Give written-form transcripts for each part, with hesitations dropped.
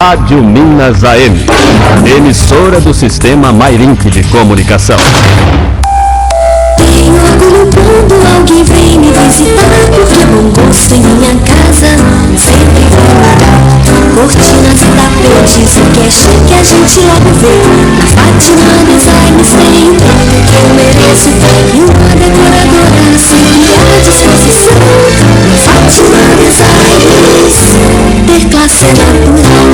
Rádio Minas AM, emissora do Sistema Mairink de Comunicação. Tenho orgulho quando alguém vem me visitar, porque bom gosto em minha casa sempre vai mudar. Cortinas e tapetes, o que é chique a gente logo vê. A Fátima Designs tem tudo que eu mereço, e uma decoradora sempre à disposição. Fátima Designs, ter classe natural.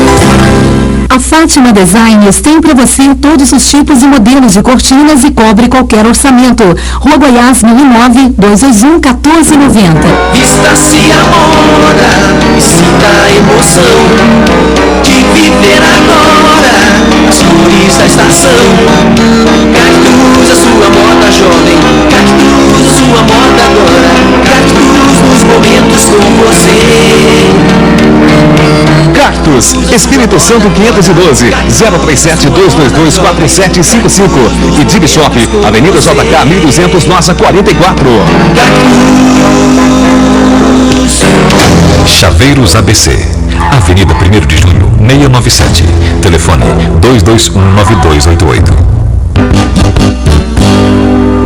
A Fátima Designs tem para você todos os tipos e modelos de cortinas e cobre qualquer orçamento. Rua Goiás, 1009, 221-1490. Vista-se a moda e sinta a emoção de viver agora as cores da estação. Cactus, a sua moda jovem. Cactus, a sua moda agora. Cactus, nos momentos com você. Cactus, Espírito Santo 512, 037-222-4755 e Dib Shop, Avenida JK 1200, Nossa 44. Chaveiros ABC, Avenida 1º de Julho, 697, telefone 2219288.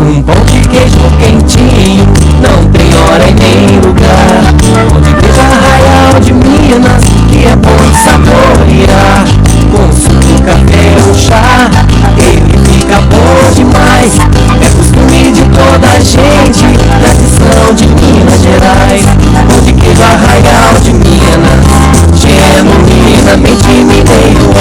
Um pão de queijo quentinho, não tem hora e nem lugar. Pão de queijo Arraial de Minas, que é bom de saborear. Com suco, café ou chá, ele fica bom demais. É costume de toda a gente, tradição de Minas Gerais. Pão de queijo Arraial de Minas, genuinamente mineiro.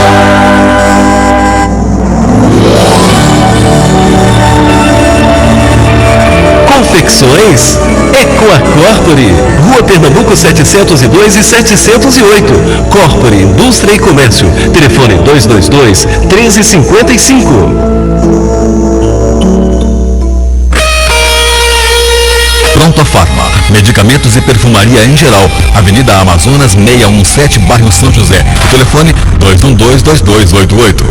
Confecções Ecoa Corpore, Rua Pernambuco 702 e 708. Corpore, Indústria e Comércio. Telefone 222-1355. Pronto Farma, medicamentos e perfumaria em geral. Avenida Amazonas 617, bairro São José. O telefone 212-2288.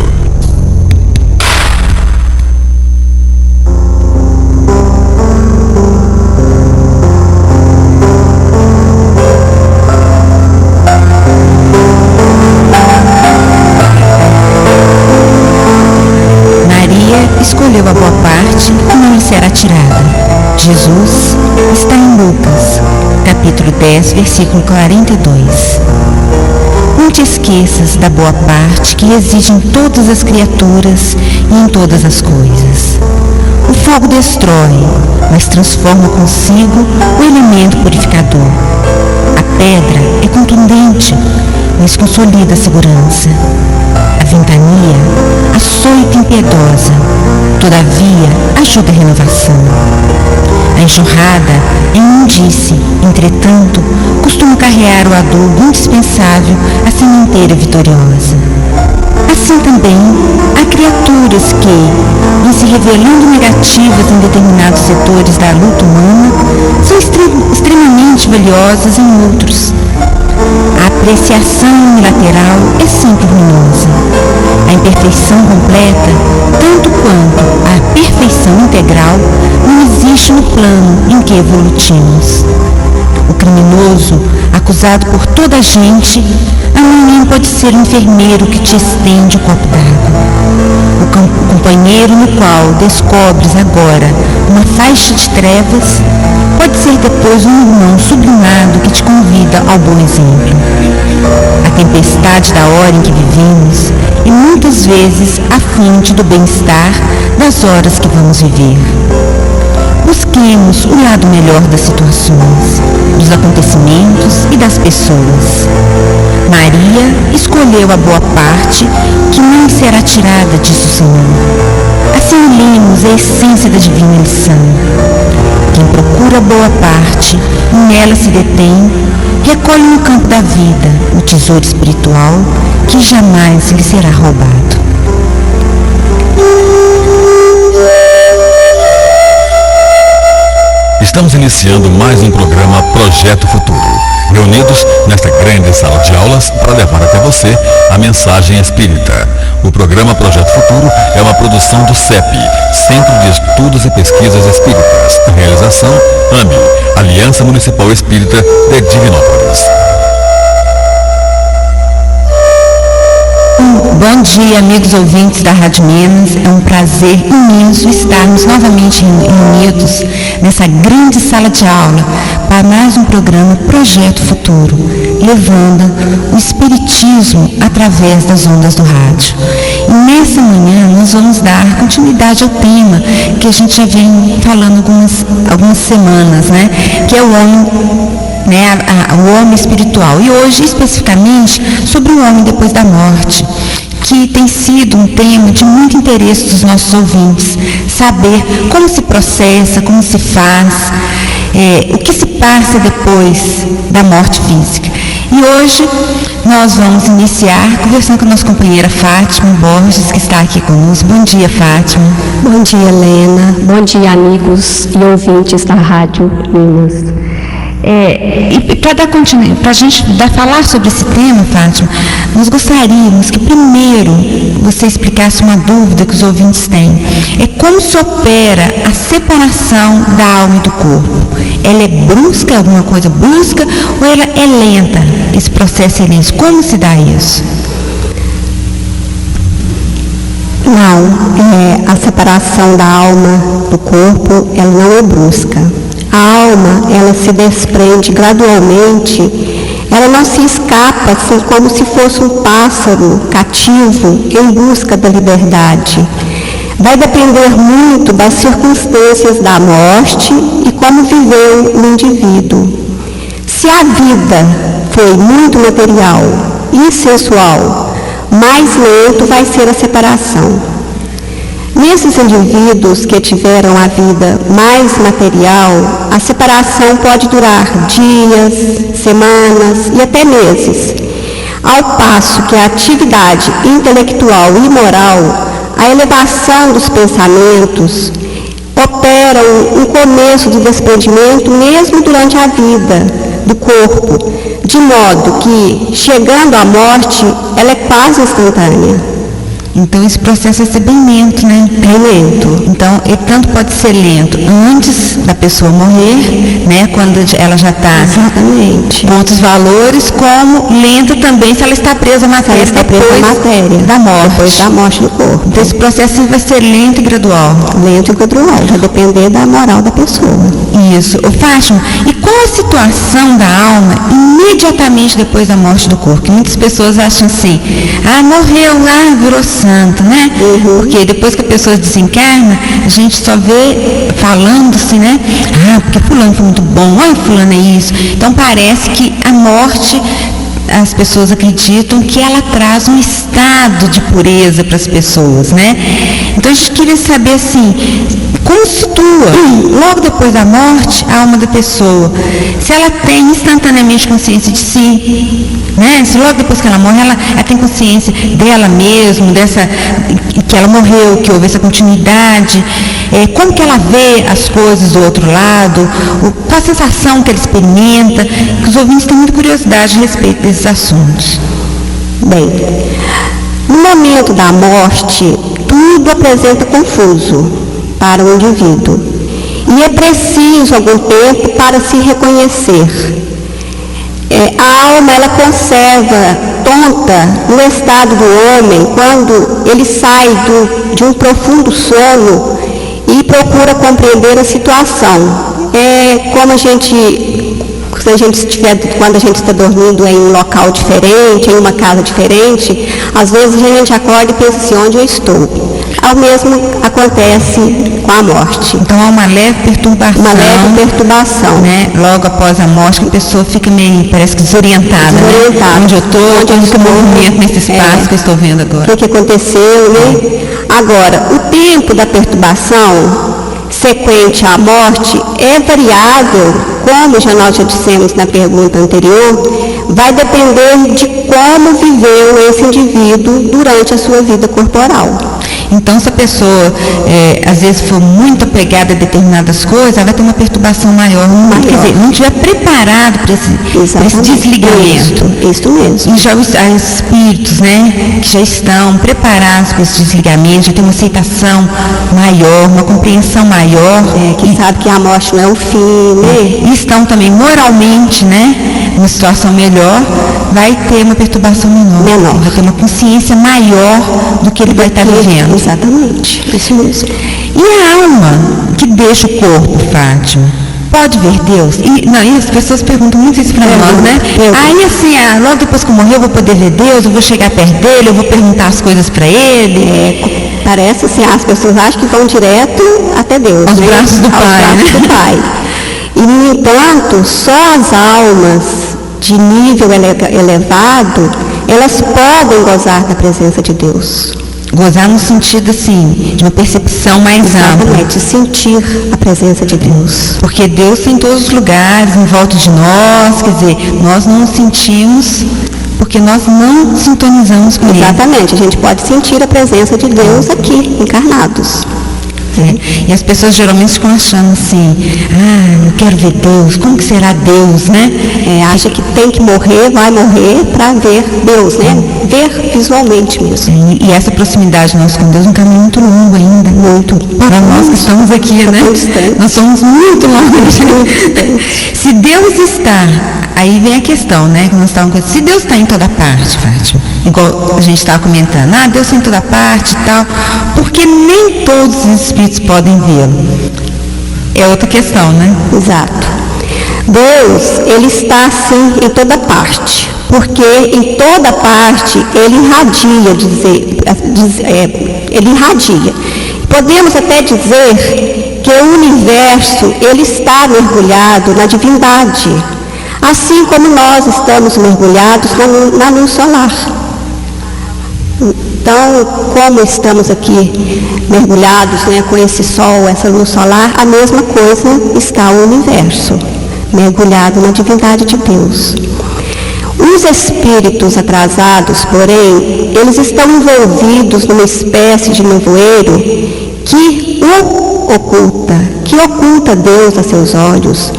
Escolheu a boa parte que não lhe será tirada. Jesus está em Lucas, capítulo 10, versículo 42. Não te esqueças da boa parte que reside em todas as criaturas e em todas as coisas. O fogo destrói, mas transforma consigo o elemento purificador. A pedra é contundente, mas consolida a segurança. A ventania, açoita impiedosa, todavia ajuda a renovação. A enxurrada é imundície, entretanto, costuma carregar o adubo indispensável à sementeira vitoriosa. Assim também, há criaturas que, em se revelando negativas em determinados setores da luta humana, são extremamente valiosas em outros. A apreciação unilateral é sempre ruinosa. A imperfeição completa, tanto quanto a perfeição integral, não existe no plano em que evolutimos. O criminoso, acusado por toda a gente, amanhã pode ser o enfermeiro que te estende o copo d'água. O companheiro no qual descobres agora uma faixa de trevas, pode ser depois um irmão sublimado que te convida ao bom exemplo. A tempestade da hora em que vivemos é muitas vezes a fonte do bem-estar das horas que vamos viver. Busquemos o lado melhor das situações, dos acontecimentos e das pessoas. Maria escolheu a boa parte que não será tirada, disse o Senhor. Assimilemos a essência da divina lição. Quem procura a boa parte e nela se detém, recolhe no campo da vida o tesouro espiritual que jamais lhe será roubado. Estamos iniciando mais um programa Projeto Futuro, reunidos nesta grande sala de aulas para levar até você a mensagem espírita. O programa Projeto Futuro é uma produção do CEP, Centro de Estudos e Pesquisas Espíritas. Realização AME, Aliança Municipal Espírita de Divinópolis. Bom dia, amigos ouvintes da Rádio Minas. É um prazer imenso estarmos novamente reunidos nessa grande sala de aula para mais um programa Projeto Futuro, levando o Espiritismo através das ondas do rádio. E nessa manhã nós vamos dar continuidade ao tema que a gente já vem falando algumas semanas, né? Que é o homem, né? O homem espiritual. E hoje, especificamente, sobre o homem depois da morte, que tem sido um tema de muito interesse dos nossos ouvintes, saber como se processa, como se faz, o que se passa depois da morte física. E hoje nós vamos iniciar conversando com a nossa companheira Fátima Borges, que está aqui conosco. Bom dia, Fátima. Bom dia, Helena. Bom dia, amigos e ouvintes da Rádio Minas. E para dar continuidade, para a gente falar sobre esse tema, Fátima, nós gostaríamos que primeiro você explicasse uma dúvida que os ouvintes têm. É como se opera a separação da alma e do corpo? Ela é brusca, alguma coisa brusca, ou ela é lenta? Esse processo é lento. Como se dá isso? Não, a separação da alma do corpo, ela não é brusca. A alma, ela se desprende gradualmente, ela não se escapa assim como se fosse um pássaro cativo em busca da liberdade. Vai depender muito das circunstâncias da morte e como viveu o indivíduo. Se a vida foi muito material e sensual, mais lento vai ser a separação. Nesses indivíduos que tiveram a vida mais material, a separação pode durar dias, semanas e até meses. Ao passo que a atividade intelectual e moral, a elevação dos pensamentos, operam um começo de desprendimento mesmo durante a vida do corpo, de modo que, chegando à morte, ela é quase instantânea. Então, esse processo vai ser bem lento, né? Bem lento. Então, ele tanto pode ser lento antes da pessoa morrer, né? Quando ela já está com outros valores, como lento também se ela está presa à matéria, da morte. Depois da morte do corpo. Então, esse processo vai ser lento e gradual. Lento e gradual, vai depender da moral da pessoa. Isso. Fátima, e qual a situação da alma imediatamente depois da morte do corpo? Que muitas pessoas acham assim, morreu lá, virou santo, né? Porque depois que a pessoa desencarna, a gente só vê falando assim, né? Porque fulano foi muito bom, olha, fulano é isso. Então parece que a morte, as pessoas acreditam que ela traz um estado de pureza para as pessoas, né? Então a gente queria saber assim, como situa, logo depois da morte, a alma da pessoa, se ela tem instantaneamente consciência de si, né? Se logo depois que ela morre, ela tem consciência dela mesma, que ela morreu, que houve essa continuidade, como que ela vê as coisas do outro lado, qual a sensação que ela experimenta, que os ouvintes têm muita curiosidade a respeito desses assuntos. Bem, no momento da morte, tudo apresenta confuso para o indivíduo e é preciso algum tempo para se reconhecer. A alma, ela conserva tonta no estado do homem quando ele sai de um profundo sono e procura compreender a situação. Como quando a gente está dormindo em um local diferente, em uma casa diferente, às vezes a gente acorda e pensa assim, onde eu estou? Ao mesmo acontece com a morte. Então há uma leve perturbação. Uma leve perturbação. Né? Logo após a morte, a pessoa fica meio, parece que desorientada. Né? Onde eu estou, onde eu movimento nesse espaço que eu estou vendo agora. O que aconteceu, né? Agora, o tempo da perturbação sequente à morte é variável, como nós já dissemos na pergunta anterior, vai depender de como viveu esse indivíduo durante a sua vida corporal. Então, se a pessoa, às vezes, for muito apegada a determinadas coisas, ela vai ter uma perturbação maior. Quer dizer, não estiver preparado para esse desligamento. Isso mesmo. E já os espíritos, né, que já estão preparados para esse desligamento, já tem uma aceitação maior, uma compreensão maior. Que sabe que a morte não é o fim, né? E estão também moralmente, né, numa situação melhor, vai ter uma perturbação menor. Vai ter uma consciência maior do que ele vai estar vivendo. Exatamente, isso mesmo. E a alma que deixa o corpo, Fátima, pode ver Deus? E as pessoas perguntam muito isso para nós, né? Aí assim, logo depois que eu morrer eu vou poder ver Deus, eu vou chegar perto dele, eu vou perguntar as coisas para ele. Parece assim, as pessoas acham que vão direto até Deus. Aos braços do Pai. E, no entanto, só as almas de nível elevado, elas podem gozar da presença de Deus. Gozar no sentido, assim, de uma percepção mais ampla. Exatamente, sentir a presença de Deus. Porque Deus está em todos os lugares, em volta de nós, quer dizer, nós não sentimos porque nós não sintonizamos com Ele. Exatamente, a gente pode sentir a presença de Deus aqui, encarnados. E as pessoas geralmente ficam achando assim, eu quero ver Deus, como que será Deus, né? Acha que tem que morrer, vai morrer para ver Deus, né? Ver visualmente mesmo. E essa proximidade nossa com Deus é um caminho muito longo ainda. Muito. Para nós que estamos aqui, né? Nós somos muito longe. Se Deus está, aí vem a questão, né? Que nós estávamos, se Deus está em toda parte, Fátima, igual a gente estava comentando, Deus está em toda parte e tal, porque nem todos os espíritos podem vê-lo. É outra questão, né? Exato. Deus, Ele está assim em toda parte, porque em toda parte Ele irradia. Podemos até dizer que o universo, ele está mergulhado na divindade, assim como nós estamos mergulhados na luz solar. Então, como estamos aqui mergulhados, né, com esse sol, essa luz solar, a mesma coisa está o universo, mergulhado na divindade de Deus. Os espíritos atrasados, porém, eles estão envolvidos numa espécie de nevoeiro que oculta Deus a seus olhos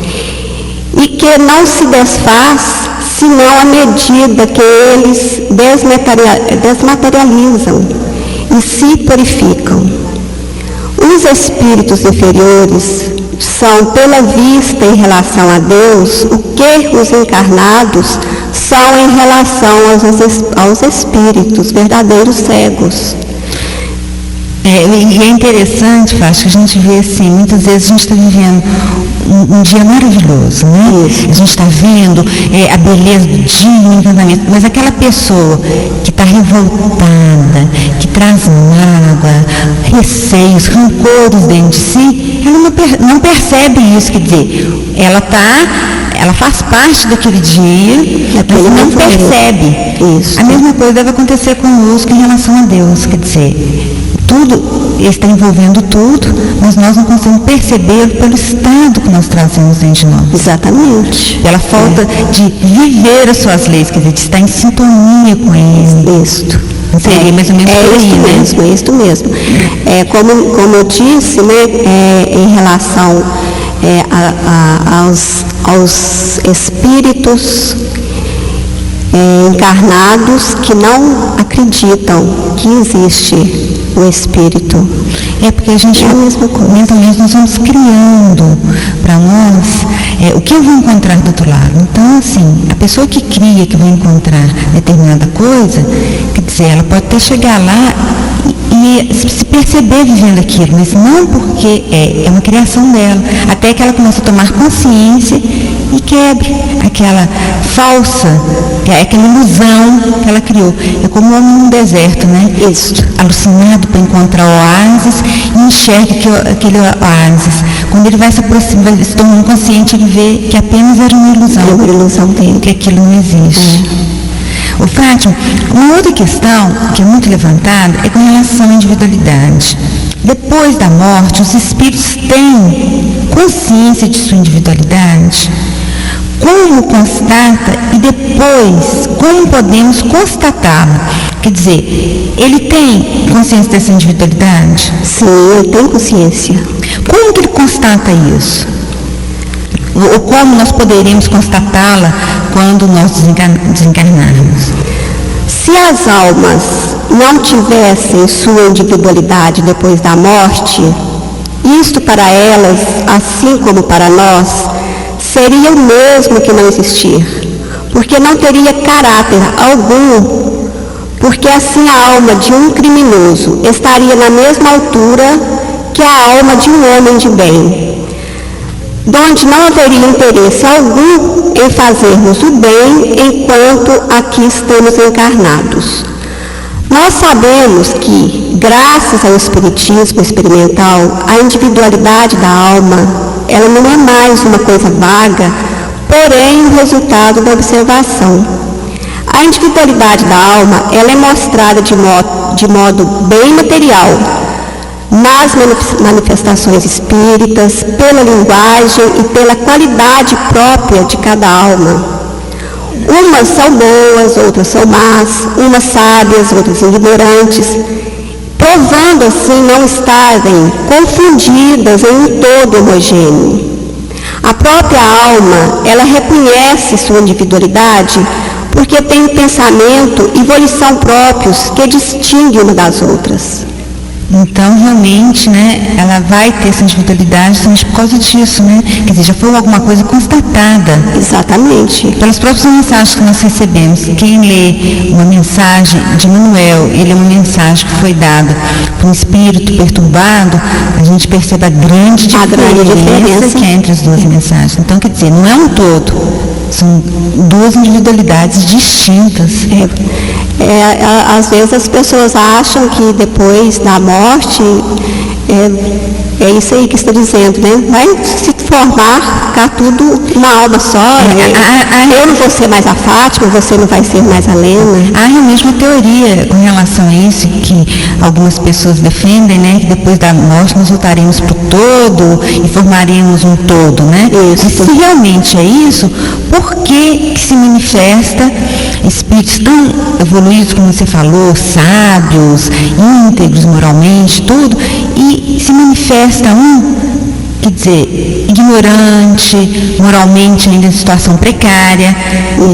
e que não se desfaz senão à medida que eles desmaterializam e se purificam. Os espíritos inferiores são, pela vista em relação a Deus, o que os encarnados são em relação aos espíritos, verdadeiros cegos. E é interessante, Fátima, que a gente vê assim, muitas vezes a gente está vivendo um dia maravilhoso, né? Isso. A gente está vendo a beleza do dia, o encantamento, mas aquela pessoa que está revoltada, que traz mágoa, receios, rancores dentro de si, ela não percebe isso, quer dizer, ela faz parte daquele dia, mas não percebe. Isso. A mesma coisa deve acontecer conosco em relação a Deus, quer dizer, tudo, ele está envolvendo tudo, mas nós não conseguimos perceber pelo estado que nós trazemos dentro de nós. Exatamente. Pela falta de viver as suas leis, quer dizer, de estar em sintonia com ele. Isso. Seria mais ou menos por aí, né? É isso mesmo. Como eu disse, né, em relação aos espíritos encarnados que não acreditam que existe o espírito. Porque a gente, mentalmente, nós vamos criando para nós o que eu vou encontrar do outro lado. Então, assim, a pessoa que cria que vai encontrar determinada coisa, quer dizer, ela pode até chegar lá e se perceber vivendo aquilo, mas não porque é uma criação dela, até que ela começa a tomar consciência e quebre aquela falsa, aquela ilusão que ela criou. É como o homem num deserto, né? Isso. Alucinado para encontrar oásis e enxerga aquele oásis. Quando ele vai se aproximar, se tornando consciente, ele vê que apenas era uma ilusão. É uma ilusão dele. Que aquilo não existe. O Fátima, uma outra questão que é muito levantada é com relação à individualidade. Depois da morte, os espíritos têm consciência de sua individualidade, como constata e depois como podemos constatá-lo. Quer dizer, ele tem consciência dessa individualidade? Sim, ele tem consciência. Como que ele constata isso? Ou como nós poderíamos constatá-la quando nós desencarnarmos? Se as almas não tivessem sua individualidade depois da morte, isto para elas, assim como para nós, seria o mesmo que não existir, porque não teria caráter algum, porque assim a alma de um criminoso estaria na mesma altura que a alma de um homem de bem, donde não haveria interesse algum em fazermos o bem enquanto aqui estamos encarnados. Nós sabemos que, graças ao espiritismo experimental, a individualidade da alma, ela não é mais uma coisa vaga, porém o resultado da observação. A individualidade da alma, ela é mostrada de modo bem material, nas manifestações espíritas, pela linguagem e pela qualidade própria de cada alma. Umas são boas, outras são más, umas sábias, outras ignorantes, provando assim não estarem confundidas em um todo homogêneo. A própria alma, ela reconhece sua individualidade porque tem pensamento e volição próprios que distinguem uma das outras. Então, realmente, né, ela vai ter essa individualidade somente por causa disso, né? Quer dizer, já foi alguma coisa constatada. Exatamente. Pelas próprias mensagens que nós recebemos. Quem lê uma mensagem de Manuel, ele é uma mensagem que foi dada por um espírito perturbado, a gente percebe a grande diferença que é entre as duas mensagens. Então, quer dizer, não é um todo. São duas individualidades distintas. Às vezes as pessoas acham que depois da morte, é isso aí que está dizendo, né? Vai se formar, ficar tudo uma alma só. Eu não vou ser mais a Fátima, você não vai ser mais a Lena. Há realmente uma teoria com relação a isso, que algumas pessoas defendem, né? Que depois da morte nós voltaremos para o todo e formaremos um todo, né? Isso. E se realmente é isso, por que se manifesta espíritos tão evoluídos, como você falou, sábios, íntegros moralmente, tudo, e se manifesta quer dizer, ignorante, moralmente ainda em situação precária.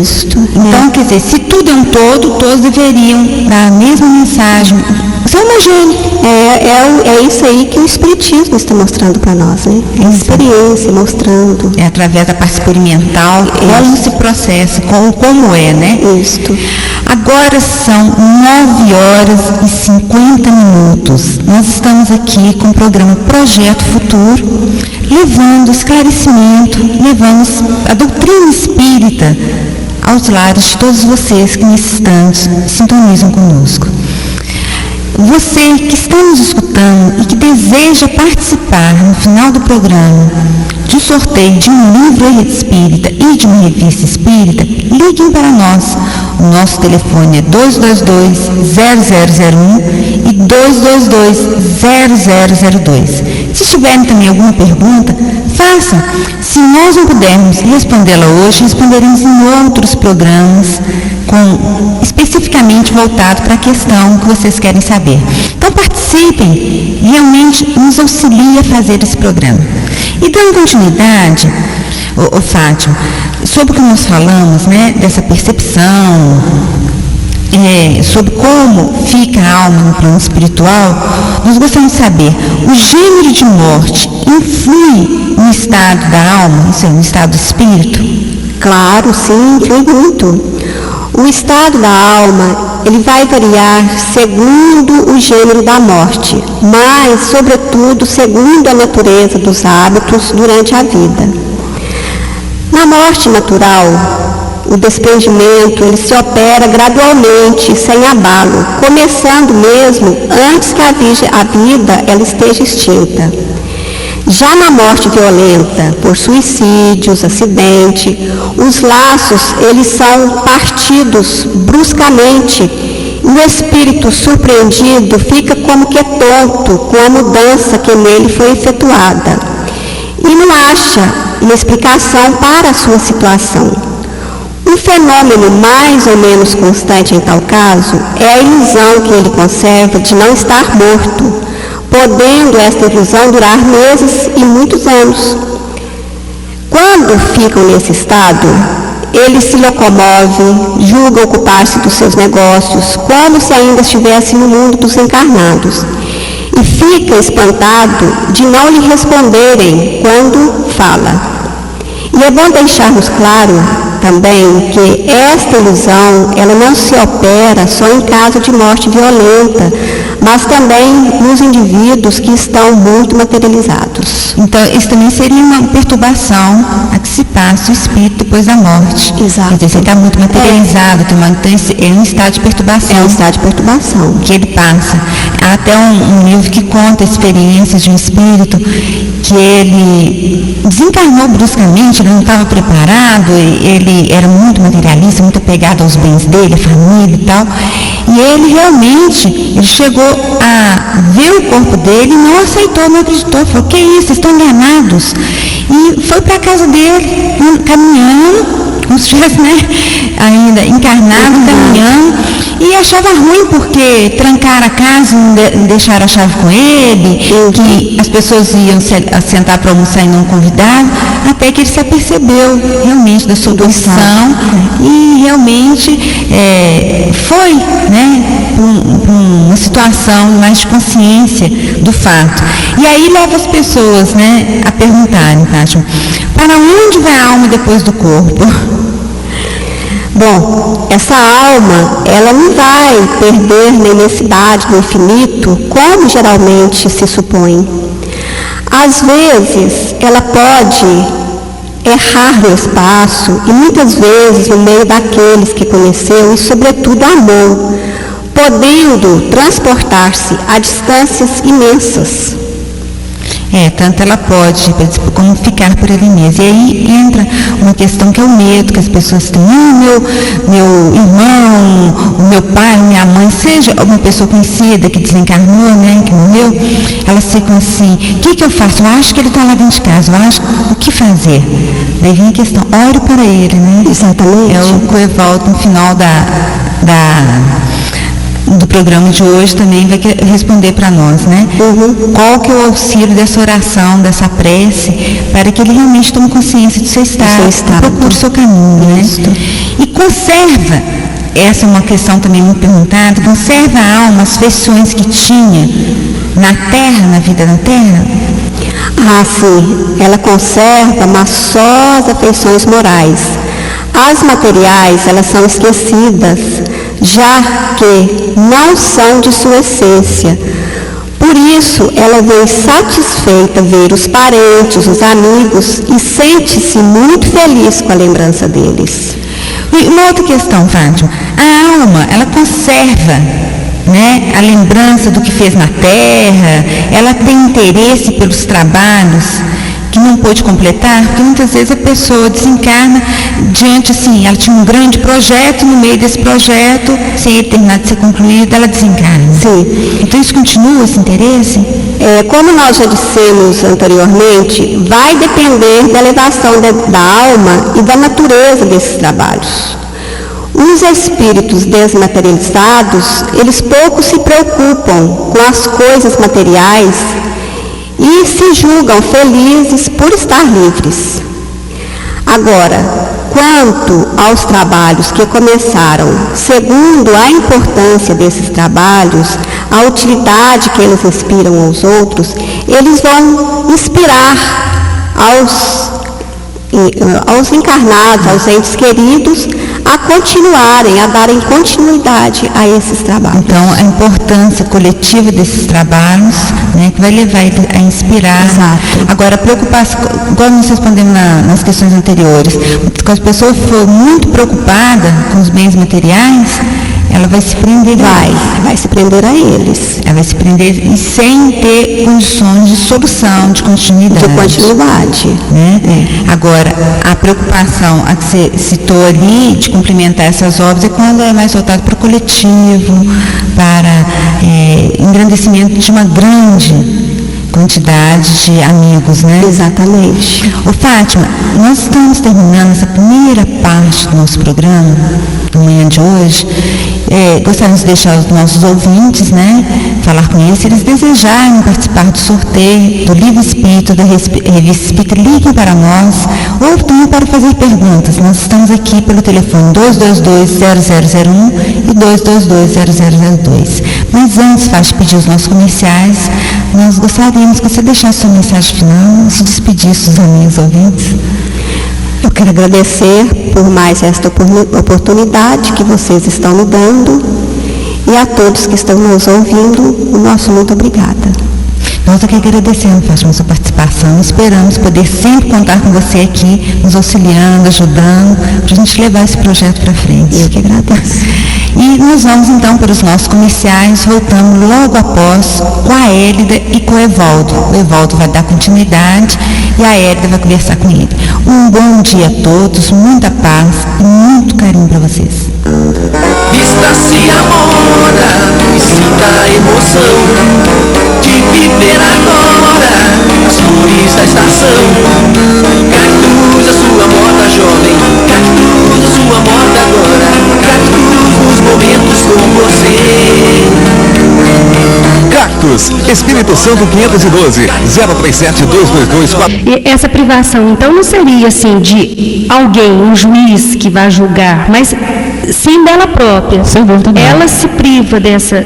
Isto. Então, quer dizer, se tudo é um todo, todos deveriam dar a mesma mensagem. Isso é homogêneo. É isso aí que o Espiritismo está mostrando para nós, né? É a experiência mostrando. É através da parte experimental, como se processa, como é, né? Isto. Agora são 9h50. Nós estamos aqui com o programa Projeto Futuro, levando esclarecimento, levando a doutrina espírita aos lares de todos vocês que nesse instante sintonizam conosco. Você que está nos escutando e que deseja participar no final do programa de um sorteio de um livro em rede espírita e de uma revista espírita, liguem para nós. O nosso telefone é 222-0001 e 222-0002. Se tiverem também alguma pergunta, façam. Se nós não pudermos respondê-la hoje, responderemos em outros programas, especificamente voltado para a questão que vocês querem saber. Então participem, realmente nos auxilie a fazer esse programa. E dando continuidade, Fátima, sobre o que nós falamos, né, dessa percepção, sobre como fica a alma no plano espiritual, nós gostaríamos de saber, o gênero de morte influi no estado da alma, isso é, no estado do espírito? Claro, sim, influi muito. O estado da alma, ele vai variar segundo o gênero da morte, mas, sobretudo, segundo a natureza dos hábitos durante a vida. Na morte natural, o desprendimento, ele se opera gradualmente, sem abalo, começando mesmo antes que a vida ela esteja extinta. Já na morte violenta, por suicídios, acidente, os laços, eles são partidos bruscamente. O espírito surpreendido fica como que tonto com a mudança que nele foi efetuada. e não acha uma explicação para a sua situação. Um fenômeno mais ou menos constante em tal caso é a ilusão que ele conserva de não estar morto, podendo esta ilusão durar meses e muitos anos. Quando ficam nesse estado, ele se locomove, julga ocupar-se dos seus negócios, como se ainda estivesse no mundo dos encarnados, e fica espantado de não lhe responderem quando fala. E é bom deixarmos claro também que esta ilusão, ela não se opera só em caso de morte violenta, mas também nos indivíduos que estão muito materializados. Então, isso também seria uma perturbação a que se passa o espírito depois da morte. Exato. Quer dizer, ele está muito materializado, então é um estado de perturbação. É um estado de perturbação. Que ele passa. Há até um livro que conta experiências de um espírito que ele desencarnou bruscamente, ele não estava preparado, ele era muito materialista, muito apegado aos bens dele, a família e tal. E ele realmente, ele chegou a ver o corpo dele e não aceitou, não acreditou. Falou, que isso, vocês estão enganados. E foi para a casa dele, caminhando, como se estivesse, ainda encarnado, caminhando, e achava ruim porque trancaram a casa, não deixaram a chave com ele, que as pessoas iam sentar para almoçar e não convidaram, até que ele se apercebeu realmente da sua posição e realmente foi, para uma situação mais de consciência do fato. E aí leva as pessoas, a perguntarem, Fátima, para onde vai a alma depois do corpo? Bom, essa alma, ela não vai perder na imensidade, no infinito, como geralmente se supõe. Às vezes, ela pode errar no espaço e muitas vezes no meio daqueles que conheceu e, sobretudo, amou, podendo transportar-se a distâncias imensas. Tanto ela pode, como ficar por ali mesmo. E aí entra uma questão que é o medo que as pessoas têm. Meu irmão, o meu pai, minha mãe, seja uma pessoa conhecida que desencarnou, que morreu, elas ficam assim, o que eu faço? Eu acho que ele está lá dentro de casa, eu acho o que fazer? Daí vem a questão, ore para ele, Exatamente. É o Coevaldo no final do programa de hoje também vai responder para nós, Qual que é o auxílio dessa oração, dessa prece, para que ele realmente tome consciência do seu estado, procure o seu caminho, E conserva, essa é uma questão também muito perguntada, conserva a alma as feições que tinha na terra, na vida na terra? Ah, sim, ela conserva, mas só as afeições morais. As materiais, elas são esquecidas, já que não são de sua essência. Por isso, ela vem satisfeita ver os parentes, os amigos e sente-se muito feliz com a lembrança deles. E uma outra questão, Fátima, a alma, ela conserva, a lembrança do que fez na terra, ela tem interesse pelos trabalhos que não pôde completar, porque muitas vezes a pessoa desencarna diante, ela tinha um grande projeto, no meio desse projeto, sem ele terminar de ser concluído, ela desencarna. Sim. Então isso continua, esse interesse? Como nós já dissemos anteriormente, vai depender da elevação da alma e da natureza desses trabalhos. Os espíritos desmaterializados, eles pouco se preocupam com as coisas materiais e se julgam felizes por estar livres. Agora, quanto aos trabalhos que começaram, segundo a importância desses trabalhos, a utilidade que eles inspiram aos outros, eles vão inspirar aos encarnados, aos entes queridos, a continuarem, a darem continuidade a esses trabalhos. Então, a importância coletiva desses trabalhos, que vai levar ele a inspirar. Exato. Agora, a preocupação, igual nós respondemos nas questões anteriores, quando a pessoa for muito preocupada com os bens materiais, ela vai se prender vai se prender a eles. Ela vai se prender e sem ter condições de solução, de continuidade. Agora, a preocupação a que você citou ali, de complementar essas obras, é quando é mais voltado para o coletivo, para engrandecimento de uma grande quantidade de amigos, né? Exatamente. Ô Fátima, nós estamos terminando essa primeira parte do nosso programa, na manhã de hoje. Gostaríamos de deixar os nossos ouvintes, né, falar com eles, se eles desejarem participar do sorteio do Livro Espírito, da Revista Espírita, liguem para nós, ou também para fazer perguntas. Nós estamos aqui pelo telefone 222-0001 e 222-0002. Mas antes, Fátima, pedir os nossos comerciais, nós gostaríamos que você deixasse sua mensagem final e se despedisse dos amigos ouvintes. Eu quero agradecer por mais esta oportunidade que vocês estão me dando e a todos que estão nos ouvindo, o nosso muito obrigada. Nós aqui agradecemos, Fátima, a sua participação. Esperamos poder sempre contar com você aqui, nos auxiliando, ajudando, para a gente levar esse projeto para frente. Eu que agradeço. E nós vamos então para os nossos comerciais, voltamos logo após com a Hélida e com o Evaldo. O Evaldo vai dar continuidade e a Hélida vai conversar com ele. Um bom dia a todos, muita paz e muito carinho para vocês. Vista-se a moda e sinta a emoção de viver agora as cores da estação. Cactus, a sua moda jovem, Cactus, a sua moda agora, Cactus nos momentos com você. Cactus, Espírito Santo 512, 037-222-4. E essa privação, então, não seria assim de alguém, um juiz que vai julgar, mas sim dela própria. Sem dúvida não. Ela se priva dessa...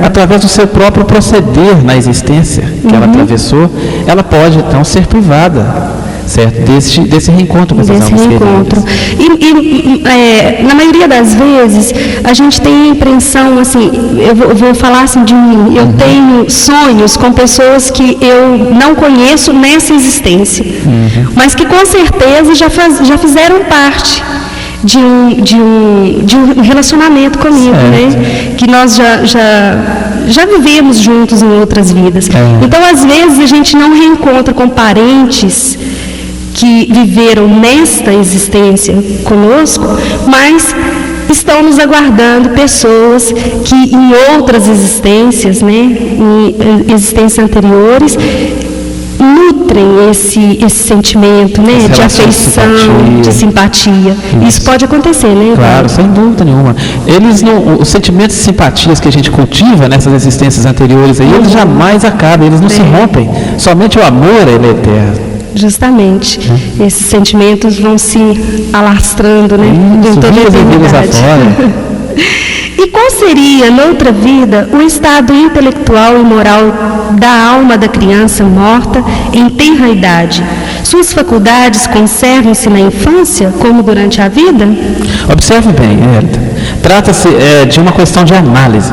Através do seu próprio proceder na existência que ela atravessou, ela pode, então, ser privada, certo? Desse reencontro com essas almas queridas. E na maioria das vezes, a gente tem a impressão, assim, eu vou falar assim de mim, eu tenho sonhos com pessoas que eu não conheço nessa existência, mas que com certeza já fizeram parte de um relacionamento comigo, né? Que nós já vivemos juntos em outras vidas. Então, às vezes, a gente não reencontra com parentes que viveram nesta existência conosco, mas estão nos aguardando pessoas que em outras existências, né, em existências anteriores, nutrem esse sentimento, né, de afeição, de simpatia. Isso pode acontecer, né? Claro, sem dúvida nenhuma. Os sentimentos e simpatias que a gente cultiva nessas existências anteriores aí, eles jamais acabam, eles não se rompem. Somente o amor, ele é eterno. Justamente. Esses sentimentos vão se alastrando, né? Em toda a eternidade. E qual seria, noutra vida, o estado intelectual e moral da alma da criança morta em tenra idade? Suas faculdades conservam-se na infância, como durante a vida? Observe bem, Hélida. Trata-se de uma questão de análise.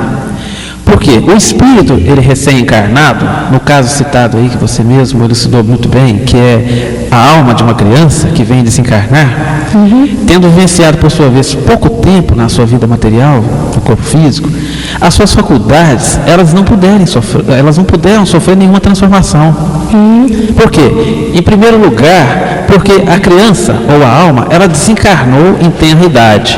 Porque o espírito, ele recém-encarnado, no caso citado aí, que você mesmo elucidou muito bem, que é a alma de uma criança que vem desencarnar, tendo vivenciado, por sua vez, pouco tempo na sua vida material, no corpo físico, as suas faculdades, elas não puderam sofrer nenhuma transformação. Por quê? Em primeiro lugar, porque a criança, ou a alma, ela desencarnou em tenra idade.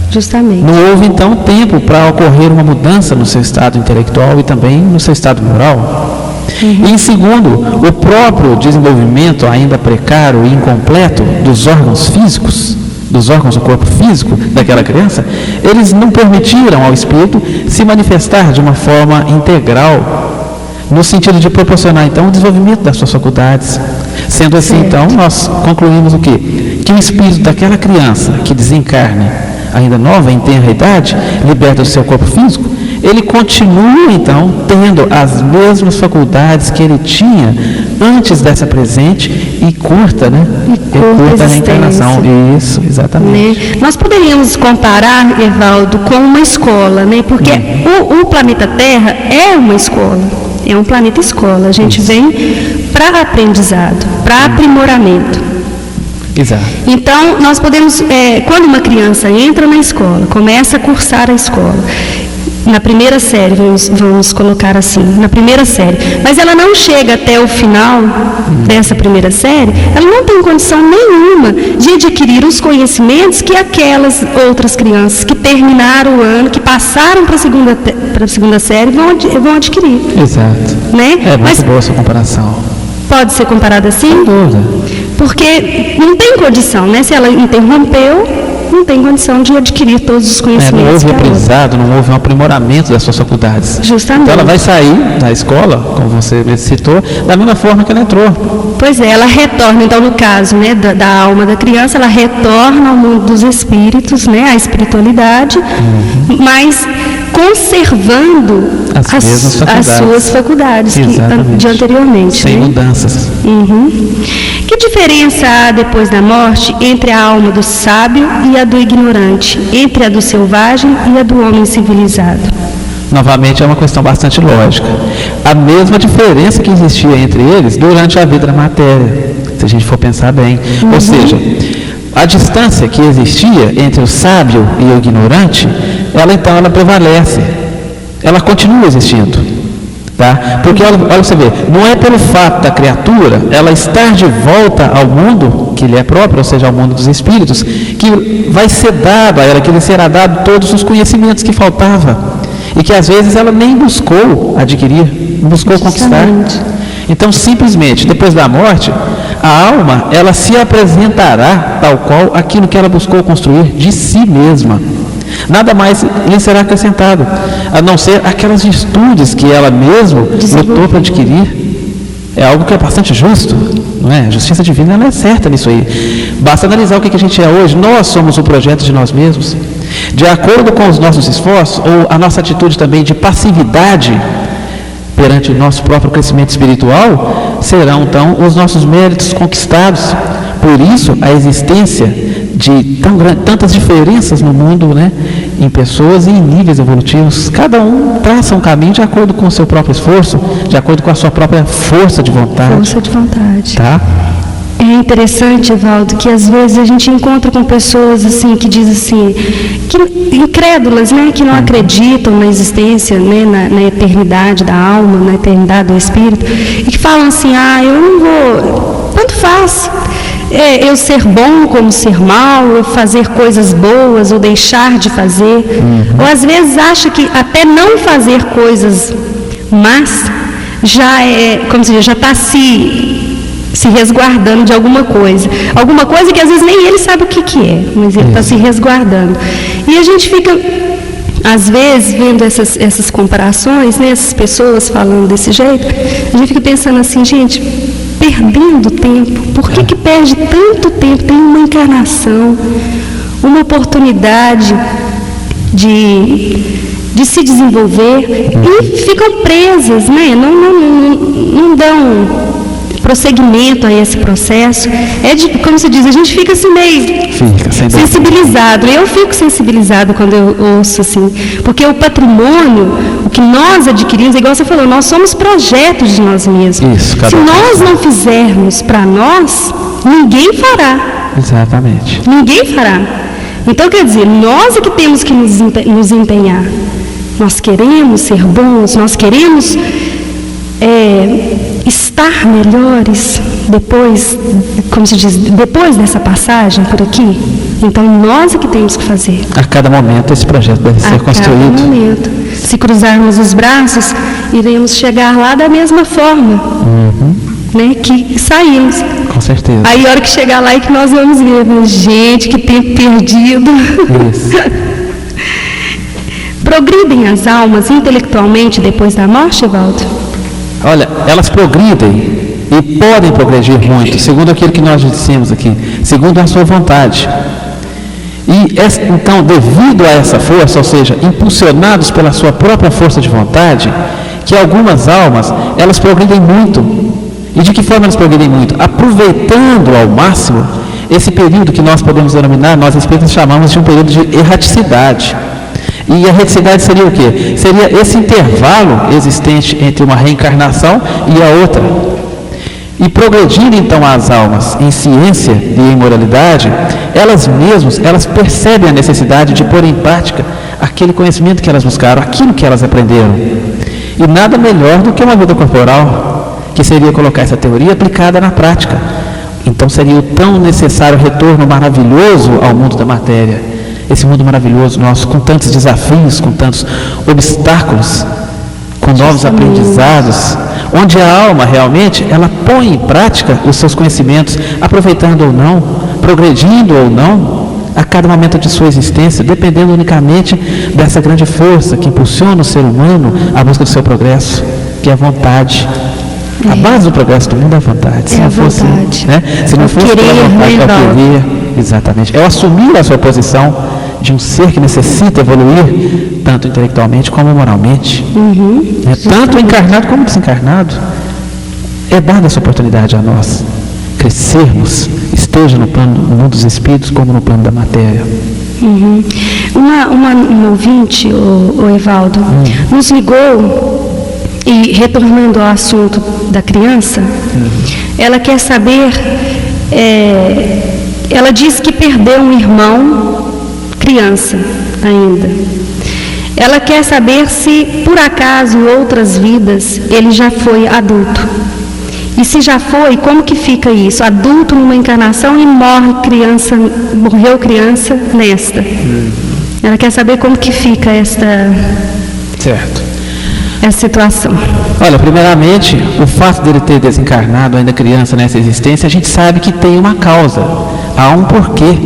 Justamente. Não houve, então, tempo para ocorrer uma mudança no seu estado intelectual e também no seu estado moral. E, em segundo, o próprio desenvolvimento ainda precário e incompleto dos órgãos físicos, dos órgãos do corpo físico daquela criança, eles não permitiram ao espírito se manifestar de uma forma integral, no sentido de proporcionar, então, o desenvolvimento das suas faculdades. Sendo assim, então, nós concluímos o quê? Que o espírito daquela criança que desencarna ainda nova, em tenra idade, liberta do seu corpo físico, ele continua, então, tendo as mesmas faculdades que ele tinha antes dessa presente e curta, né? Curta reencarnação. Isso, exatamente. Né? Nós poderíamos comparar, Evaldo, com uma escola, né? Porque o planeta Terra é uma escola, é um planeta escola. A gente vem para aprendizado, para aprimoramento. Exato. Então, nós podemos, quando uma criança entra na escola, começa a cursar a escola, na primeira série, vamos colocar assim, na primeira série, mas ela não chega até o final dessa primeira série, ela não tem condição nenhuma de adquirir os conhecimentos que aquelas outras crianças que terminaram o ano, que passaram para a segunda série, vão adquirir. Exato. Né? É muito boa essa comparação. Pode ser comparada assim? Sem dúvida. Porque não tem condição, né? Se ela interrompeu, não tem condição de adquirir todos os conhecimentos. Não houve aprendizado, não houve um aprimoramento das suas faculdades. Justamente. Então ela vai sair da escola, como você citou, da mesma forma que ela entrou. Pois é, ela retorna, então no caso, né, da alma da criança, ela retorna ao mundo dos espíritos, né, à espiritualidade, mas conservando as suas faculdades de anteriormente. Sem mudanças. Que diferença há depois da morte entre a alma do sábio e a do ignorante, entre a do selvagem e a do homem civilizado? Novamente, é uma questão bastante lógica. A mesma diferença que existia entre eles durante a vida da matéria, se a gente for pensar bem. Ou seja, a distância que existia entre o sábio e o ignorante, ela prevalece. Ela continua existindo. Tá? Porque, olha você vê, não é pelo fato da criatura ela estar de volta ao mundo que lhe é próprio, ou seja, ao mundo dos espíritos, que vai ser dado a ela, que lhe será dado todos os conhecimentos que faltavam e que às vezes ela nem buscou adquirir, não buscou conquistar. Então, simplesmente, depois da morte, a alma, ela se apresentará tal qual aquilo que ela buscou construir de si mesma. Nada mais lhe será acrescentado, a não ser aquelas virtudes que ela mesma lutou para adquirir. É algo que é bastante justo, não é? A justiça divina, ela é certa nisso aí. Basta analisar o que a gente é hoje. Nós somos o projeto de nós mesmos. De acordo com os nossos esforços, ou a nossa atitude também de passividade perante o nosso próprio crescimento espiritual, serão então os nossos méritos conquistados. Por isso, a existência de tantas diferenças no mundo, né, em pessoas e em níveis evolutivos. Cada um traça um caminho de acordo com o seu próprio esforço, de acordo com a sua própria força de vontade. Força de vontade. Tá? É interessante, Evaldo, que às vezes a gente encontra com pessoas assim que dizem assim, que incrédulas, né, que não acreditam na existência, né, na eternidade da alma, na eternidade do espírito, e que falam assim, eu não vou, tanto faz. Eu ser bom como ser mal, eu fazer coisas boas ou deixar de fazer. Ou às vezes acha que até não fazer coisas más já está se resguardando de alguma coisa que às vezes nem ele sabe o que é, mas ele está se resguardando. E a gente fica, às vezes, vendo essas comparações, né, essas pessoas falando desse jeito, a gente fica pensando assim, gente, perdendo tempo. Por que perde tanto tempo? Tem uma encarnação, uma oportunidade de se desenvolver e ficam presas, né? Não dão prosseguimento a esse processo. Como se diz, a gente fica assim meio sensibilizado. Eu fico sensibilizado quando eu ouço assim, porque o patrimônio, o que nós adquirimos, igual você falou, nós somos projetos de nós mesmos. Isso, se nós não fizermos para nós, ninguém fará. Exatamente. Ninguém fará. Então, quer dizer, nós é que temos que nos empenhar. Nós queremos ser bons, nós queremos estar melhores depois, como se diz, depois dessa passagem por aqui. Então, nós é que temos que fazer. A cada momento esse projeto deve ser construído. A cada momento. Se cruzarmos os braços, iremos chegar lá da mesma forma, né, que saímos. Com certeza. Aí, a hora que chegar lá é que nós vamos ver, mas, gente, que tempo perdido. Isso. Progridem as almas intelectualmente depois da morte, Evaldo? Olha, elas progridem e podem progredir muito, segundo aquilo que nós dissemos aqui, segundo a sua vontade. E então, devido a essa força, ou seja, impulsionados pela sua própria força de vontade, que algumas almas, elas progridem muito. E de que forma elas progridem muito? Aproveitando ao máximo esse período que nós podemos denominar, nós espíritas chamamos de um período de erraticidade. E a erraticidade seria o quê? Seria esse intervalo existente entre uma reencarnação e a outra. E progredindo então as almas em ciência e em moralidade, elas mesmas, elas percebem a necessidade de pôr em prática aquele conhecimento que elas buscaram, aquilo que elas aprenderam. E nada melhor do que uma vida corporal, que seria colocar essa teoria aplicada na prática. Então seria o tão necessário retorno maravilhoso ao mundo da matéria. Esse mundo maravilhoso nosso, com tantos desafios, com tantos obstáculos, com novos aprendizados, onde a alma realmente, ela põe em prática os seus conhecimentos, aproveitando ou não, progredindo ou não, a cada momento de sua existência, dependendo unicamente dessa grande força que impulsiona o ser humano à busca do seu progresso, que é a vontade. A base do progresso do mundo é a vontade. Se não fosse, né? Se não fosse pela vontade, é o querer. Exatamente. É o assumir a sua posição de um ser que necessita evoluir, tanto intelectualmente como moralmente. Tanto encarnado como desencarnado. É dada essa oportunidade a nós crescermos, esteja no mundo dos espíritos como no plano da matéria. Uma ouvinte, o Evaldo, nos ligou. E retornando ao assunto da criança, ela quer saber, ela diz que perdeu um irmão, criança ainda. Ela quer saber se, por acaso, em outras vidas, ele já foi adulto. E se já foi, como que fica isso? Adulto numa encarnação e morreu criança nesta. Ela quer saber como que fica essa situação. Olha, primeiramente, o fato dele ter desencarnado ainda criança nessa existência, a gente sabe que tem uma causa, há um porquê,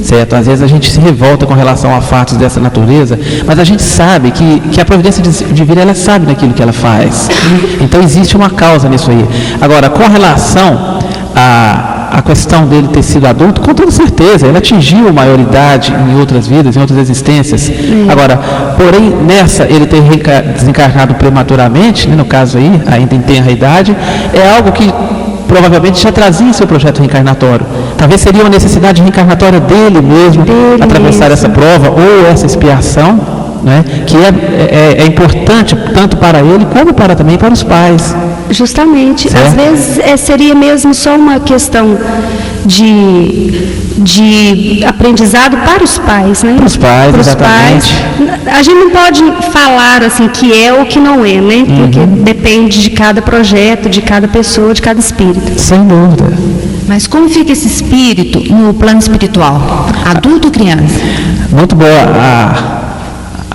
certo? Às vezes a gente se revolta com relação a fatos dessa natureza, mas a gente sabe que a providência divina, ela sabe daquilo que ela faz. Então existe uma causa nisso aí. Agora, com relação a questão dele ter sido adulto, com toda certeza, ele atingiu a maioridade em outras vidas, em outras existências. Agora, porém, nessa, ele ter desencarnado prematuramente, né, no caso aí, ainda em tenra idade, é algo que provavelmente já trazia em seu projeto reencarnatório. Talvez seria uma necessidade reencarnatória dele mesmo, atravessar essa prova ou essa expiação, né, que é importante tanto para ele como também para os pais. Justamente, certo? Às vezes seria mesmo só uma questão de aprendizado para os pais, né? Para os pais, exatamente. A gente não pode falar assim que é ou que não é, né? Porque depende de cada projeto, de cada pessoa, de cada espírito. Sem dúvida. Mas como fica esse espírito no plano espiritual? Adulto ou criança? Muito boa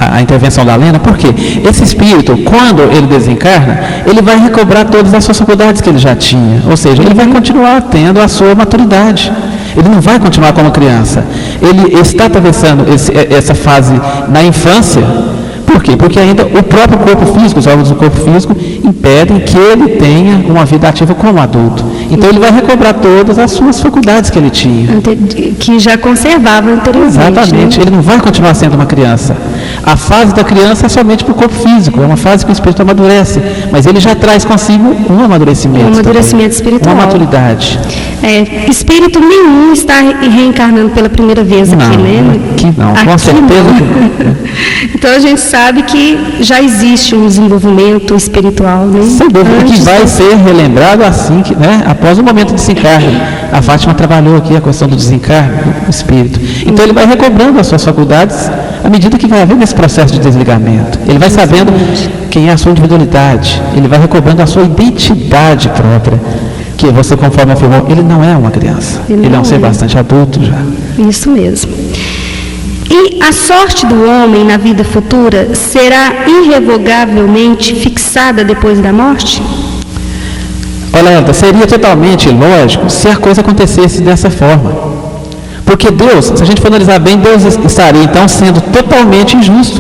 a intervenção da Lena, porque esse espírito, quando ele desencarna, ele vai recobrar todas as suas faculdades que ele já tinha, ou seja, ele vai continuar tendo a sua maturidade, ele não vai continuar como criança, ele está atravessando essa fase na infância. Por quê? Porque ainda o próprio corpo físico, os órgãos do corpo físico impedem que ele tenha uma vida ativa como adulto. Então ele vai recobrar todas as suas faculdades que ele tinha. Que já conservava anteriormente. Exatamente, né? Ele não vai continuar sendo uma criança. A fase da criança é somente para o corpo físico, é uma fase que o espírito amadurece, mas ele já traz consigo um amadurecimento. Um amadurecimento espiritual. Uma maturidade. Espírito nenhum está reencarnando pela primeira vez aqui, né? Aqui não, com certeza que não. Então a gente sabe que já existe um desenvolvimento espiritual, né? Sem dúvida, que vai ser relembrado assim, né? Após o momento do desencarne. A Fátima trabalhou aqui a questão do desencarne do espírito. Então ele vai recobrando as suas faculdades à medida que vai havendo esse processo de desligamento. Ele vai sabendo quem é a sua individualidade. Ele vai recobrando a sua identidade própria. Que você, conforme afirmou, ele não é uma criança. Ele é um ser bastante adulto já. Isso mesmo. E a sorte do homem na vida futura será irrevogavelmente fixada depois da morte? Olha, Elda, seria totalmente lógico se a coisa acontecesse dessa forma. Porque Deus, se a gente for analisar bem, Deus estaria então sendo totalmente injusto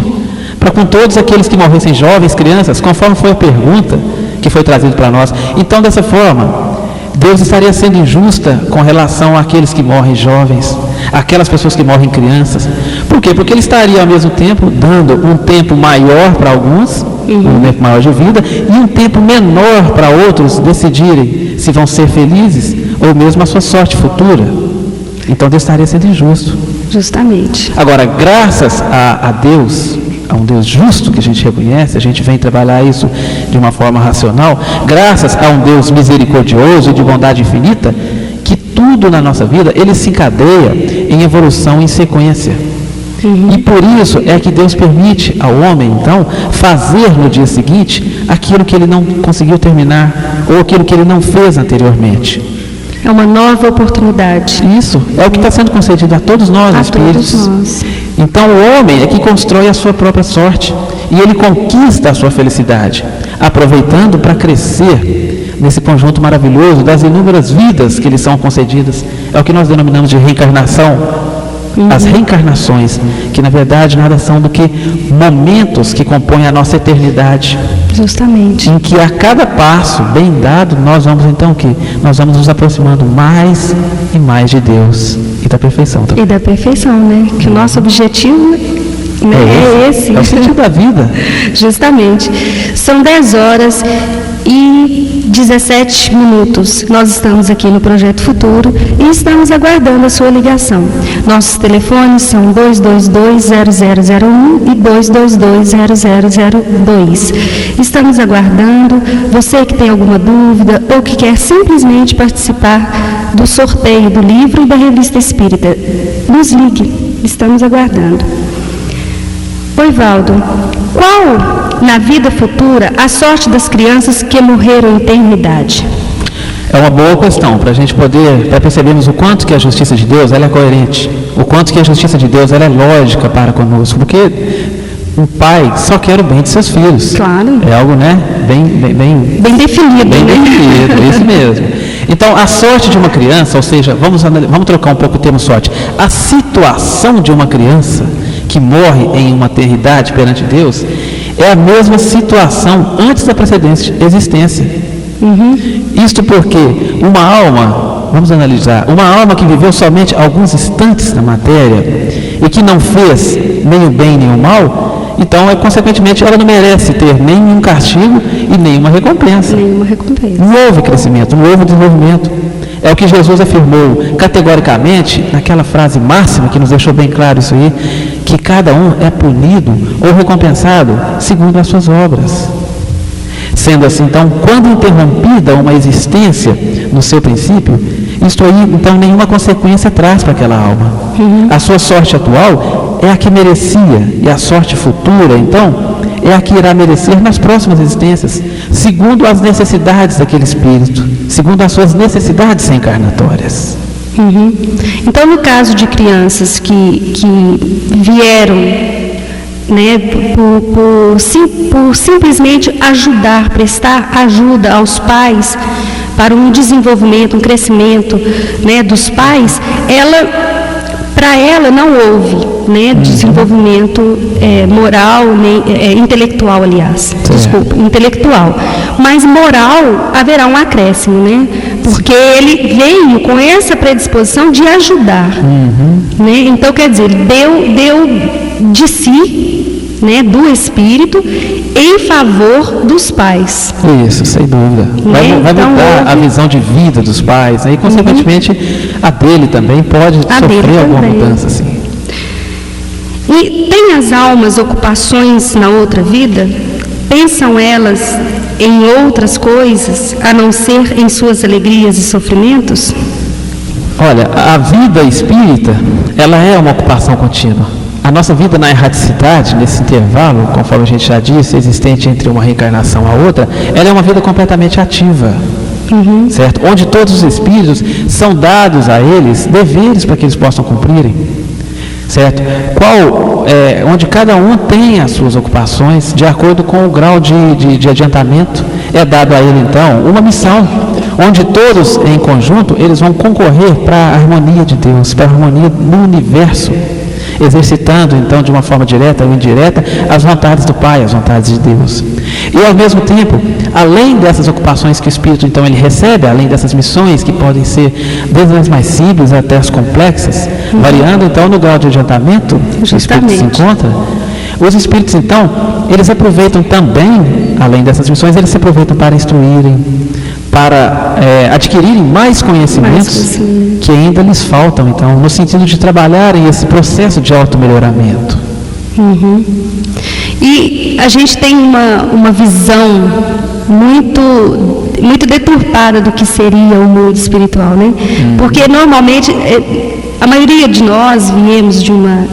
para com todos aqueles que morressem jovens, crianças, conforme foi a pergunta que foi trazida para nós. Então, dessa forma, Deus estaria sendo injusta com relação àqueles que morrem jovens, aquelas pessoas que morrem crianças. Por quê? Porque Ele estaria ao mesmo tempo dando um tempo maior para alguns, um tempo maior de vida, e um tempo menor para outros decidirem se vão ser felizes ou mesmo a sua sorte futura. Então Deus estaria sendo injusto. Justamente. Agora, graças a Deus, a um Deus justo que a gente reconhece, a gente vem trabalhar isso de uma forma racional, graças a um Deus misericordioso e de bondade infinita, que tudo na nossa vida, ele se encadeia em evolução em sequência. E por isso é que Deus permite ao homem, então, fazer no dia seguinte aquilo que ele não conseguiu terminar, ou aquilo que ele não fez anteriormente. É uma nova oportunidade. Isso, é o que está sendo concedido a todos nós, espíritos. Todos nós. Então o homem é que constrói a sua própria sorte, e ele conquista a sua felicidade, aproveitando para crescer nesse conjunto maravilhoso das inúmeras vidas que lhe são concedidas. É o que nós denominamos de reencarnação. As reencarnações, que na verdade nada são do que momentos que compõem a nossa eternidade. Justamente. Em que a cada passo bem dado, nós vamos então nós vamos nos aproximando mais e mais de Deus e da perfeição também. E da perfeição, né? Que o nosso objetivo é esse. É o sentido da vida. Justamente. São 10 horas e 17 minutos. Nós estamos aqui no Projeto Futuro e estamos aguardando a sua ligação. Nossos telefones são 222-0001 e 222-0002. Estamos aguardando. Você que tem alguma dúvida ou que quer simplesmente participar do sorteio do livro e da Revista Espírita, nos ligue. Estamos aguardando. Oi, Valdo. Qual, na vida futura, a sorte das crianças que morreram em eternidade? É uma boa questão, para a gente poder percebermos o quanto que a justiça de Deus ela é coerente, o quanto que a justiça de Deus ela é lógica para conosco, porque um pai só quer o bem de seus filhos. Claro. É algo, né, bem definido. Bem definido, é isso mesmo. Então, a sorte de uma criança, ou seja, vamos trocar um pouco o termo sorte, a situação de uma criança que morre em uma eternidade perante Deus, é a mesma situação antes da precedente existência. Isto porque uma alma, vamos analisar, uma alma que viveu somente alguns instantes na matéria e que não fez nem o bem nem o mal, então, consequentemente, ela não merece ter nenhum castigo e nenhuma recompensa. Não houve crescimento, não houve desenvolvimento. É o que Jesus afirmou categoricamente, naquela frase máxima que nos deixou bem claro isso aí, que cada um é punido ou recompensado segundo as suas obras. Sendo assim, então, quando interrompida uma existência no seu princípio, isto aí, então, nenhuma consequência traz para aquela alma. A sua sorte atual é a que merecia, e a sorte futura, então, é a que irá merecer nas próximas existências, segundo as necessidades daquele espírito, segundo as suas necessidades reencarnatórias. Então, no caso de crianças que vieram, né, por simplesmente prestar ajuda aos pais para um desenvolvimento, um crescimento, né, dos pais, para ela não houve, né, desenvolvimento moral, nem, intelectual, aliás, intelectual, mas moral haverá um acréscimo, né, porque ele veio com essa predisposição de ajudar, né, então quer dizer, deu de si, né, do espírito em favor dos pais. Isso, sem dúvida. Vai mudar a visão de vida dos pais, né? E consequentemente a dele também pode sofrer alguma mudança, assim. E tem as almas ocupações na outra vida? Pensam elas em outras coisas, a não ser em suas alegrias e sofrimentos? Olha, a vida espírita, ela é uma ocupação contínua. A nossa vida na erraticidade, nesse intervalo, conforme a gente já disse, existente entre uma reencarnação a outra, ela é uma vida completamente ativa, certo? Onde todos os espíritos são dados a eles deveres para que eles possam cumprirem, certo? Onde cada um tem as suas ocupações de acordo com o grau de adiantamento, é dado a ele então uma missão, onde todos em conjunto eles vão concorrer para a harmonia de Deus, para a harmonia no universo, exercitando então de uma forma direta ou indireta as vontades do Pai, as vontades de Deus. E ao mesmo tempo, além dessas ocupações que o Espírito então ele recebe, além dessas missões que podem ser desde as mais simples até as complexas, variando então no grau de adiantamento que o Espírito se encontra, os Espíritos então, eles aproveitam também, além dessas missões, eles se aproveitam para instruírem, para adquirirem mais conhecimentos que ainda lhes faltam, então, no sentido de trabalharem esse processo de auto-melhoramento. E a gente tem uma visão muito deturpada do que seria o mundo espiritual, né? Porque normalmente a maioria de nós viemos de uma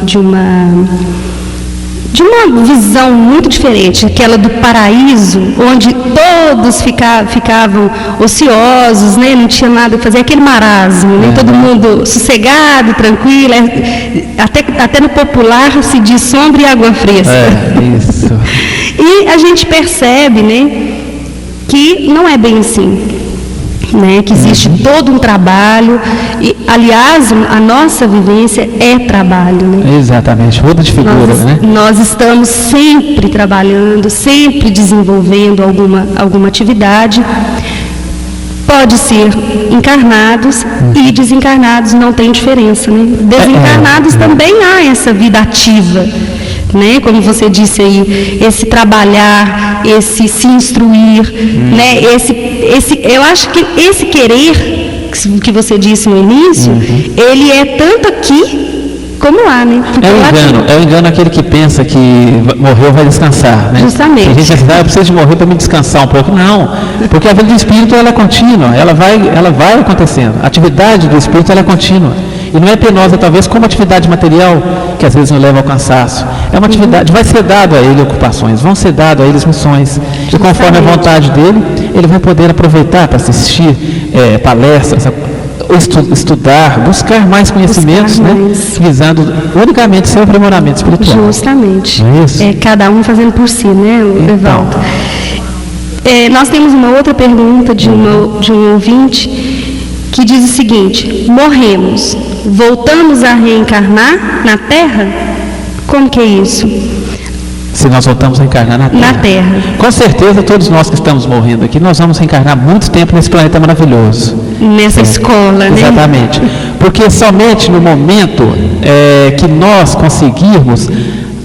visão muito diferente, aquela do paraíso, onde todos ficavam ociosos, né? Não tinha nada a fazer, aquele marasmo, né? Todo mundo sossegado, tranquilo, até no popular se diz sombra e água fresca. Isso. E a gente percebe, né, que não é bem assim. Né, que existe todo um trabalho, e, aliás, a nossa vivência é trabalho. Né? Exatamente, muda de figura, né? Nós estamos sempre trabalhando, sempre desenvolvendo alguma atividade. Pode ser encarnados e desencarnados, não tem diferença. Né? Desencarnados também há essa vida ativa. Né? Como você disse aí, esse trabalhar, esse se instruir, né? Eu acho que esse querer que você disse no início, ele é tanto aqui como lá, né? É o engano aquele que pensa que morreu vai descansar, né? Justamente. A gente pensa, eu preciso de morrer para me descansar um pouco. Não, porque a vida do espírito ela é contínua, ela vai acontecendo. A atividade do espírito ela é contínua. E não é penosa, talvez, como atividade material, que às vezes nos leva ao cansaço. É uma atividade, vai ser dado a ele ocupações, vão ser dado a ele missões. E conforme a vontade dele, ele vai poder aproveitar para assistir palestras, estudar, buscar mais conhecimentos, né? Visando unicamente seu aprimoramento espiritual. Justamente. Não é isso? Cada um fazendo por si, né, Evaldo? Nós temos uma outra pergunta de um ouvinte que diz o seguinte: morremos, voltamos a reencarnar na Terra? Como que é isso? Se nós voltamos a reencarnar na Terra. Na Terra. Com certeza, todos nós que estamos morrendo aqui, nós vamos reencarnar muito tempo nesse planeta maravilhoso. Nessa escola, né? Exatamente. Porque somente no momento que nós conseguirmos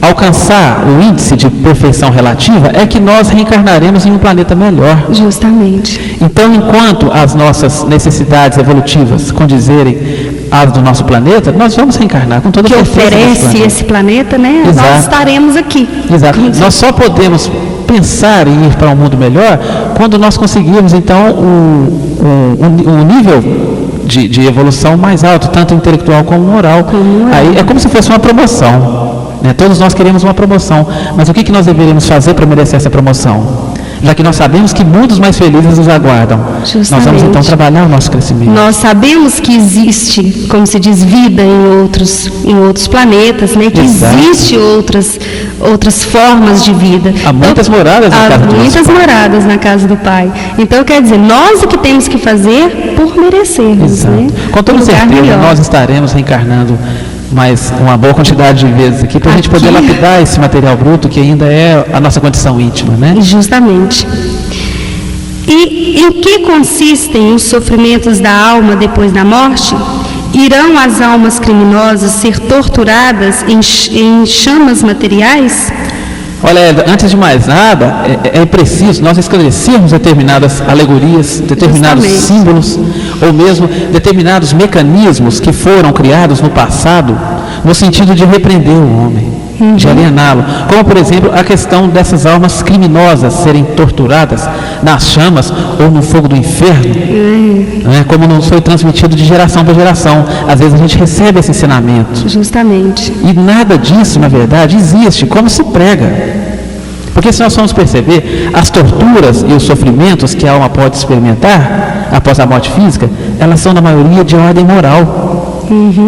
alcançar o índice de perfeição relativa é que nós reencarnaremos em um planeta melhor. Justamente. Então, enquanto as nossas necessidades evolutivas condizerem às do nosso planeta, nós vamos reencarnar com toda certeza. Que oferece esse planeta, né? Exato. Nós estaremos aqui. Exato. Nós só podemos pensar em ir para um mundo melhor quando nós conseguirmos, então, um nível de evolução mais alto, tanto intelectual como moral. Aí é como se fosse uma promoção. Todos nós queremos uma promoção, mas o que nós deveríamos fazer para merecer essa promoção? Já que nós sabemos que mundos mais felizes nos aguardam. Justamente. Nós vamos então trabalhar o nosso crescimento. Nós sabemos que existe, como se diz, vida em outros planetas, né? Que existe outras formas de vida. Há muitas moradas na casa do Pai. Muitas moradas na casa do Pai. Então, quer dizer, nós o que temos que fazer por merecermos, né? Com toda certeza, nós estaremos reencarnando mais uma boa quantidade de vezes aqui para a gente poder lapidar esse material bruto que ainda é a nossa condição íntima, né? Justamente. E em que consistem os sofrimentos da alma depois da morte? Irão as almas criminosas ser torturadas em chamas materiais? Olha, antes de mais nada, é preciso nós esclarecermos determinadas alegorias, determinados símbolos, ou mesmo determinados mecanismos que foram criados no passado, no sentido de repreender o homem, de aliená-lo. Como, por exemplo, a questão dessas almas criminosas serem torturadas nas chamas ou no fogo do inferno, né? Como não foi transmitido de geração para geração. Às vezes a gente recebe esse ensinamento. Justamente. E nada disso, na verdade, existe, como se prega. Porque se nós formos perceber, as torturas e os sofrimentos que a alma pode experimentar após a morte física, elas são na maioria de ordem moral.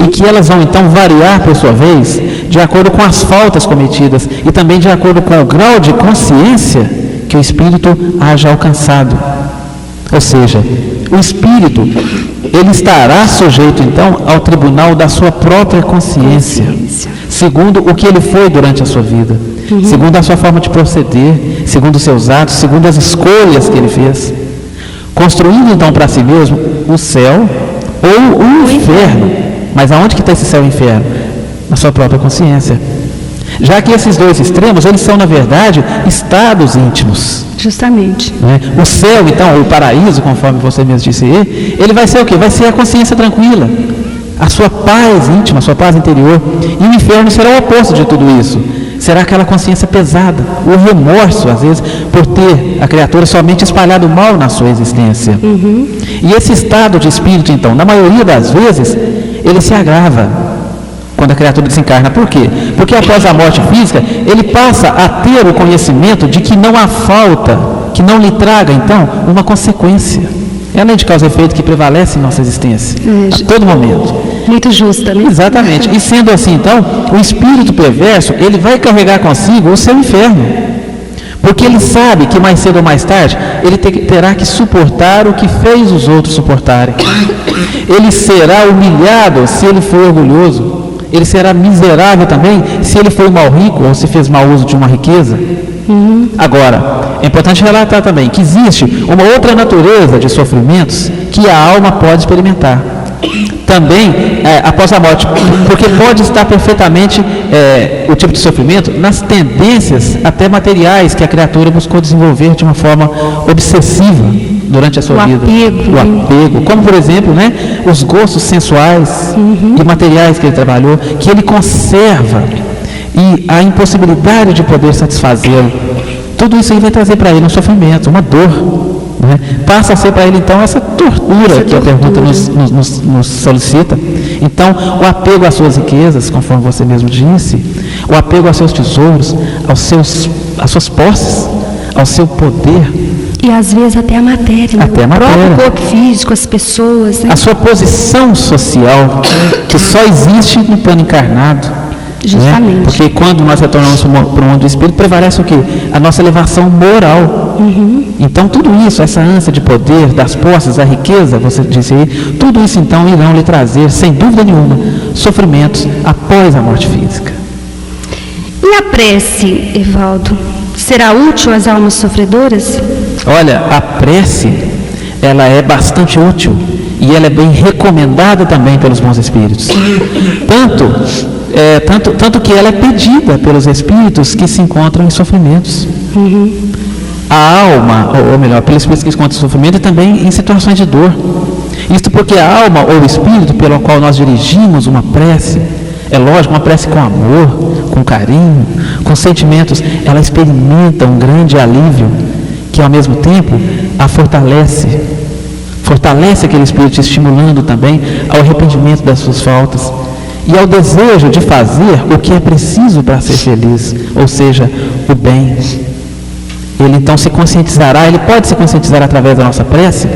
E que elas vão então variar, por sua vez, de acordo com as faltas cometidas e também de acordo com o grau de consciência que o espírito haja alcançado. Ou seja, o espírito, ele estará sujeito então ao tribunal da sua própria consciência, segundo o que ele foi durante a sua vida, segundo a sua forma de proceder, segundo os seus atos, segundo as escolhas que ele fez, construindo então para si mesmo o céu ou o inferno. Mas aonde que está esse céu e inferno? Na sua própria consciência. Já que esses dois extremos, eles são, na verdade, estados íntimos. Justamente. Né? O céu, então, o paraíso, conforme você mesmo disse, ele vai ser o quê? Vai ser a consciência tranquila, a sua paz íntima, a sua paz interior. E o inferno será o oposto de tudo isso. será aquela consciência pesada, o remorso, às vezes, por ter a criatura somente espalhado mal na sua existência. E esse estado de espírito, então, na maioria das vezes, ele se agrava quando a criatura desencarna. Por quê? Porque após a morte física, ele passa a ter o conhecimento de que não há falta, que não lhe traga, então, uma consequência. É a lei de causa e efeito que prevalece em nossa existência, a todo momento. Muito justa, né? Exatamente. E sendo assim, então, o espírito perverso, ele vai carregar consigo o seu inferno. Porque ele sabe que mais cedo ou mais tarde, ele terá que suportar o que fez os outros suportarem. Ele será humilhado se ele for orgulhoso. Ele será miserável também se ele foi mal rico ou se fez mau uso de uma riqueza. Agora, é importante relatar também que existe uma outra natureza de sofrimentos que a alma pode experimentar. Também após a morte, porque pode estar perfeitamente o tipo de sofrimento nas tendências até materiais que a criatura buscou desenvolver de uma forma obsessiva durante a sua vida. O apego, como por exemplo, né, os gostos sensuais e materiais que ele trabalhou, que ele conserva, e a impossibilidade de poder satisfazê-lo. Tudo isso aí vai trazer para ele um sofrimento, uma dor. Né? Passa a ser para ele, então, essa tortura que a pergunta nos solicita. Então, o apego às suas riquezas, conforme você mesmo disse, o apego aos seus tesouros, às suas posses, ao seu poder. E às vezes até a matéria, até o próprio corpo físico, as pessoas. Né? A sua posição social, que só existe no plano encarnado. Justamente. Né? Porque quando nós retornamos para o mundo do espírito, prevalece o quê? A nossa elevação moral. Então tudo isso, essa ânsia de poder, das posses, a riqueza, você disse aí, tudo isso então irão lhe trazer, sem dúvida nenhuma, sofrimentos após a morte física. E a prece, Evaldo, será útil às almas sofredoras? Olha, a prece, ela é bastante útil e ela é bem recomendada também pelos bons espíritos. Tanto que ela é pedida pelos espíritos que se encontram em sofrimentos. A alma, ou melhor, pelos espíritos que se encontram em sofrimento e também em situações de dor. Isto porque a alma ou o espírito pelo qual nós dirigimos uma prece, é lógico, uma prece com amor, com carinho, com sentimentos, ela experimenta um grande alívio que ao mesmo tempo a fortalece aquele espírito, estimulando também ao arrependimento das suas faltas e ao desejo de fazer o que é preciso para ser feliz, ou seja, o bem. Ele então se conscientizará, ele pode se conscientizar através da nossa prece,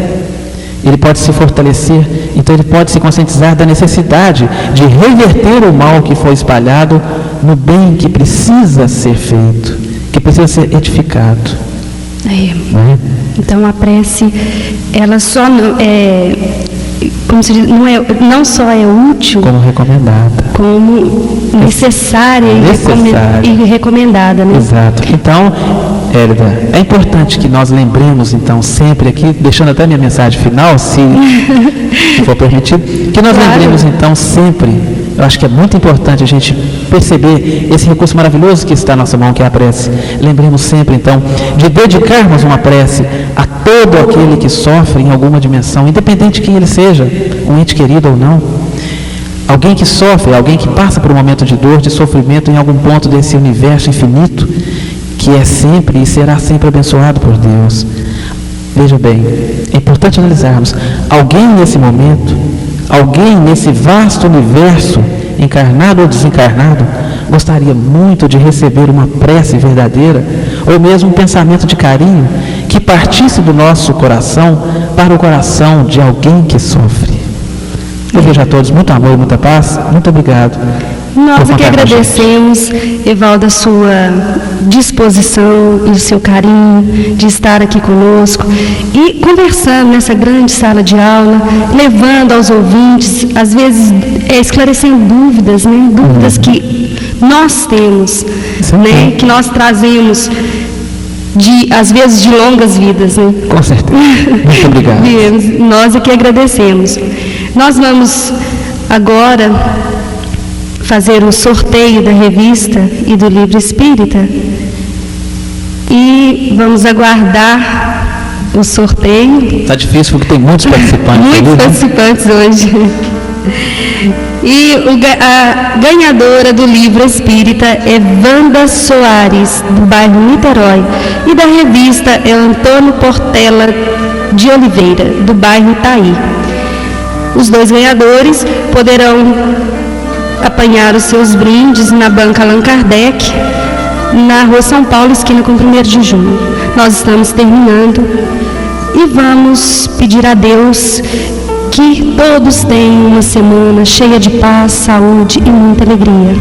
ele pode se fortalecer, então ele pode se conscientizar da necessidade de reverter o mal que foi espalhado no bem que precisa ser feito, que precisa ser edificado. Então a prece, ela só como se diz, não só é útil, como recomendada, como necessária e recomendada, né? Exato. Então, Hélida, é importante que nós lembremos então sempre aqui, deixando até minha mensagem final, se for permitido, que nós lembremos então sempre, eu acho que é muito importante a gente perceber esse recurso maravilhoso que está na nossa mão, que é a prece. Lembremos sempre então de dedicarmos uma prece a todo aquele que sofre em alguma dimensão, independente de quem ele seja, um ente querido ou não. Alguém que sofre, alguém que passa por um momento de dor, de sofrimento em algum ponto desse universo infinito, que é sempre e será sempre abençoado por Deus. Veja bem, é importante analisarmos, alguém nesse momento, alguém nesse vasto universo, encarnado ou desencarnado, gostaria muito de receber uma prece verdadeira, ou mesmo um pensamento de carinho, que partisse do nosso coração para o coração de alguém que sofre. Eu vejo a todos muito amor e muita paz. Muito obrigado. Nós aqui agradecemos, Evaldo, a sua disposição e o seu carinho de estar aqui conosco e conversando nessa grande sala de aula, levando aos ouvintes, às vezes esclarecendo dúvidas, né? Dúvidas que nós temos, né? Que nós trazemos às vezes de longas vidas, né? Com certeza. Muito obrigado. Nós aqui agradecemos. Nós vamos agora fazer o sorteio da revista e do livro espírita e vamos aguardar o sorteio. Está difícil porque tem muitos participantes. Muitos participantes hoje. E a ganhadora do livro espírita é Wanda Soares, do bairro Niterói. E da revista é Antônio Portela de Oliveira, do bairro Itaí. Os dois ganhadores poderão apanhar os seus brindes na banca Allan Kardec, na Rua São Paulo, esquina com 1º de junho. Nós estamos terminando e vamos pedir a Deus que todos tenham uma semana cheia de paz, saúde e muita alegria.